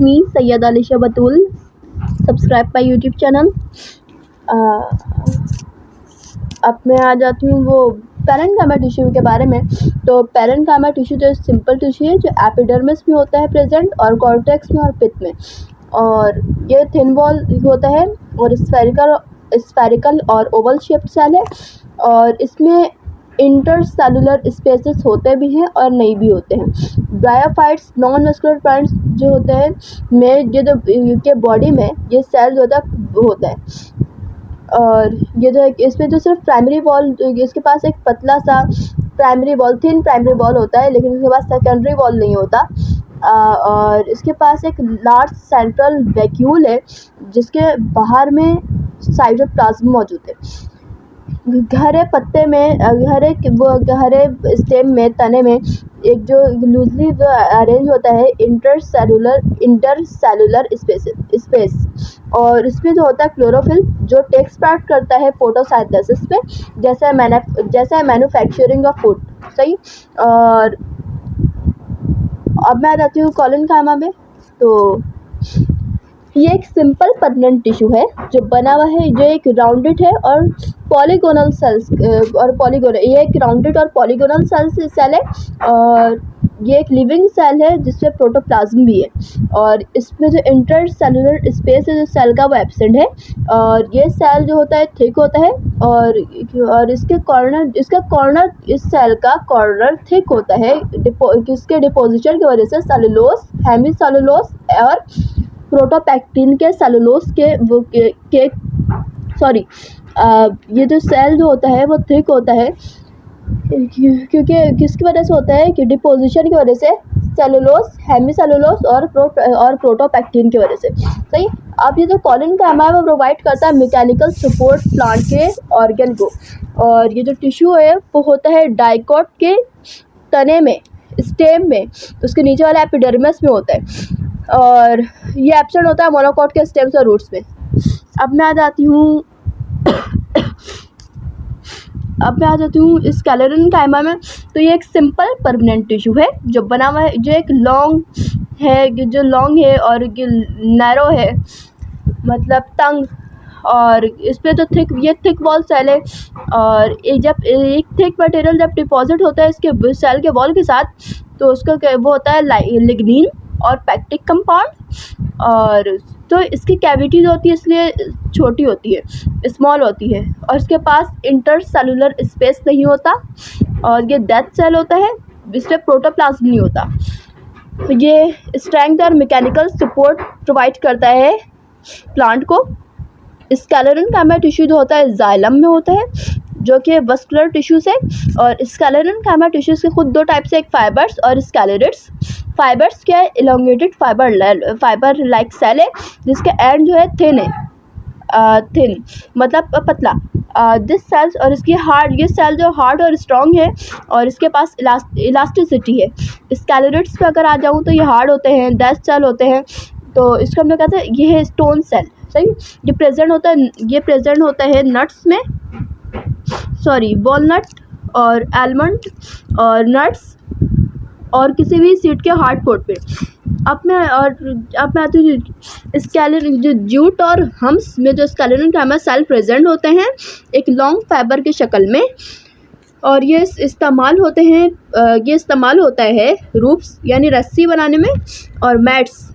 Me Syed Alisha Batool, subscribe my YouTube channel. अब मैं आ जाती हूँ वो पैरेन्काइमा टिश्यू के बारे में। तो पैरेन्काइमा टिश्यू जो सिंपल टिश्यू है जो एपिडर्मिस में होता है प्रेजेंट, और कॉर्टेक्स में और पित्त में, और ये थिन वॉल होता है और स्फेरिकल और ओवल शेप्ड सेल है, और इसमें इंटरसेलुलर स्पेसेस होते भी हैं और नहीं भी होते हैं। ब्रायोफाइट्स नॉन मस्कुलर प्लांट्स जो होते हैं में ये जो के बॉडी में ये सेल होता है और ये जो इसमें जो सिर्फ प्राइमरी वॉल, इसके पास एक पतला सा primary wall, thin primary wall होता है, लेकिन इसके पास सेकेंडरी वॉल नहीं होता। और इसके पास एक लार्ज सेंट्रल वैक्यूल है जिसके बाहर में साइटोप्लाज्म मौजूद है। गहरे पत्ते में, गहरे स्टेम में, तने में एक जो लूजली अरेंज होता है इंटरसेलुलर स्पेस, और इसमें जो होता है क्लोरोफिल जो टेक्स पार्ट करता है फोटोसिंथेसिस पे, जैसे मैन्युफैक्चरिंग ऑफ फूड। सही। और अब मैं आ जाती हूँ पैरेन्काइमा में। तो ये एक सिंपल परमानेंट टिश्यू है जो बना हुआ है, जो एक राउंडेड है और पॉलीगोनल सेल्स ये एक राउंडेड और पॉलीगोनल सेल है, और ये एक लिविंग सेल है जिसमें प्रोटोप्लाज्म भी है, और इसमें जो इंटरसेलुलर स्पेस है जो सेल का वो एब्सेंट है, और ये सेल जो होता है थिक होता है, और इसका कॉर्नर इस सेल का कॉर्नर थिक होता है इसके डिपोजिशन की वजह से सेलुलोज, हेमीसेलुलोज और प्रोटोपैक्टिन के सेलुलोज ये जो सेल जो होता है वो थिक होता है क्योंकि किसकी वजह से होता है कि डिपोजिशन की वजह से, सेलुलोज, हेमीसेलुलोज और प्रोटोपैक्टिन की वजह से। सही। अब ये जो पैरेन्काइमा है वो प्रोवाइड करता है मैकेनिकल सपोर्ट प्लांट के ऑर्गन को, और ये जो टिश्यू है वो होता है डाइकोट के तने में, स्टेम में, उसके नीचे वाला एपिडर्मिस में होता है, और ये एब्सेंट होता है मोनोकोट के स्टेम्स और रूट्स में। अब मैं आ जाती हूँ इस पैरेन्काइमा में। तो ये एक सिंपल परमानेंट टिश्यू है जो बना हुआ है, जो एक लॉन्ग है और नैरो है, मतलब तंग, और इस पर जो थिक वॉल सेल है, और जब एक थिक मटेरियल जब डिपॉजिट होता है इसके सेल के वॉल के साथ, तो उसका वो होता है लिग्निन और पैक्टिक कंपाउंड, और तो इसकी कैविटीज होती है इसलिए छोटी होती है, स्मॉल होती है, और इसके पास इंटरसेलुलर स्पेस नहीं होता, और ये डेथ सेल होता है, इसमें प्रोटोप्लाज्म नहीं होता। ये स्ट्रेंथ और मैकेनिकल सपोर्ट प्रोवाइड करता है प्लांट को। इस पैरेन्काइमा टिश्यू जो होता है जाइलम में होता है, जो कि वस्कुलर टिश्यूज है, और इस पैरेन्काइमा टिश्यूज के खुद दो टाइप से, एक फाइबर्स और स्केलेरेट्स। फाइबर्स क्या है? इलोंगेटेड फाइबर लाइक सेल है जिसका एंड जो है थिन मतलब पतला। दिस सेल्स, और इसकी ये सेल जो हार्ड और स्ट्रॉन्ग है, और इसके पास इलास्टिसिटी है। स्केलेरेट्स पे अगर आ जाऊँ तो ये हार्ड होते हैं, डेड सेल होते हैं, तो इसको हम लोग कहते हैं ये है स्टोन सेल। सही। ये प्रेजेंट होता है नट्स में, वॉलनट और आलमंड और नट्स और किसी भी सीड के हार्ड कोट पे। अब मैं आती हूँ जो जूट और हम्स में जो पैरेन्काइमा सेल प्रेजेंट होते हैं एक लॉन्ग फाइबर की शक्ल में, और ये इस्तेमाल होता है रूप्स यानी रस्सी बनाने में, और मैट्स